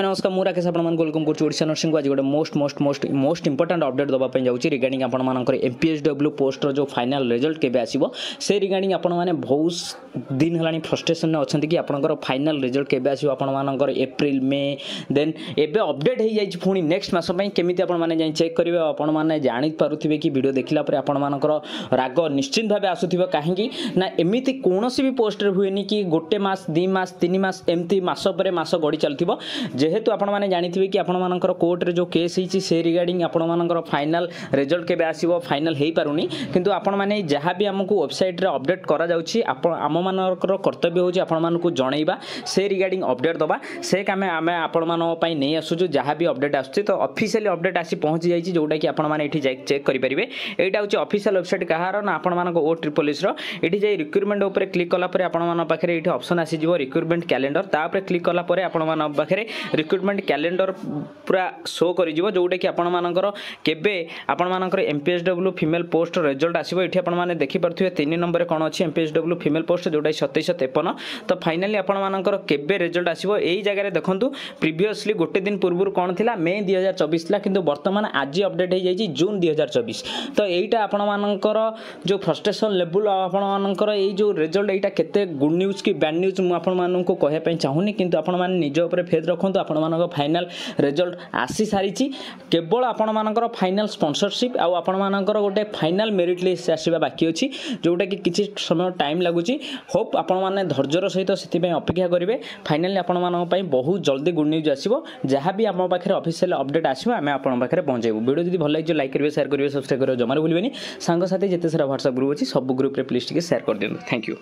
नमस्कार मुझे राकेश आपको वेलकम करुच्छा नर्सिंग को आज गोटे मोस्ट इंपोर्टाट अपडेट देवाई जाऊँगी रिगार्डिंग आपर एमपीएसडब्ल्यू पोस्टर जो फाइनाल रिजल्ट केबे आसीबो से रिगार्डिंग आपण मैंने बहुत दिन है फ्रस्ट्रेशन अच्छा कि आपंकर फाइनाल रिजल्ट केबे आसीबो आपंकर एप्रिल मे देन एबे अपडेट हो जाए पुणी नेक्स्ट मास केमी आपने चेक करेंगे आपने जापारे कि वीडियो देखला आपंकर राग निश्चित भाव आसूब कहीं ना एमती कौन भी पोस्टर हुए कि गोटे मस 2 मास 3 मास एमती मस पर मस गड़ी चलती जेहेतु आपण मैंने जानिथिबे कि आपण मानकर कोर्ट रे जो केस हिची से रिगार्डिंग आपण मानकर फाइनल रिजल्ट केबे आसीबो फाइनल हेई पारुनी किंतु आपण माने जहाँ भी हमको वेबसाइट रे अपडेट करा जाउची आम मानकर कर्तव्य होची आपण मानकु जणैबा से रिगार्डिंग अपडेट दबा से काम आमे आपण मानो पई नै आसुचु जहाँ भी अपडेट आसुची तो ऑफिशियली अपडेट आसी पहुंची जाईची जोटा कि आपण माने एठी चेक करि परिबे एटा होची ऑफिशियल वेबसाइट कहार ना आपण मानको ओ ट्रिपलिस रो एठी जाई रिक्रुटमेंट ऊपर क्लिक कला परे आपण मानो पाखरे एठी ऑप्शन आसी जिवो रिक्रुटमेंट कैलेंडर ता ऊपर क्लिक कला परे आपण मानो पाखरे रिक्रुटमेंट कैलेंडर पूरा शो कर जोटा कि आपण मानकर केबे आपण मानकर एमपीएसडब्ल्यू फीमेल पोस्ट रिजल्ट आसीबो एठी आपण माने देखि परथुवे 3 नंबर कोन अछि एमपीएसडब्ल्यू फीमेल पोस्ट जोटा 2753 तो फाइनली आपण मानकर केबे रिजल्ट आसीबो एई जगह रे देखंतु प्रीवियसली गोटे दिन पूर्व कोन थिला मे 2024 थिला किंतु वर्तमान आज अपडेट हो जाई जून 2024 तो एईटा आपण मानकर जो फ्रस्ट्रेशन लेवल आपण मानकर एई जो रिजल्ट एईटा केते गुड न्यूज की बैड न्यूज मु आपण माननको कहया पई चाहुनी किंतु आपण माने निज ऊपर फेद रखंतु आपण मानक फाइनल रिजल्ट आसी सारी केवल आपण मानकर फाइनल स्पॉन्सरशिप आउ आपण मानकर गोटे फाइनल मेरिट लिस्ट आसीबा बाकी अछि जोटा कि किछि समय टाइम लागुची होप आपण माने धैर्यर सहित सेति पई अपेक्षा करिवे फाइनली आपण मानक पई बहुत जल्दी गुड न्यूज आसीबो जहाँ भी हम पाखरे ऑफिशियल अपडेट आसीबो आमे आपण पाखरे पहुंचेबो वीडियो जदी भल लागियो लाइक करिवे शेयर करिवे सब्सक्राइब करिवे जमार भूलिबेनी सांग साथी जेते सारा व्हाट्सएप ग्रुप अछि सब ग्रुप रे प्लीज टिके शेयर कर दियौ थैंक यू।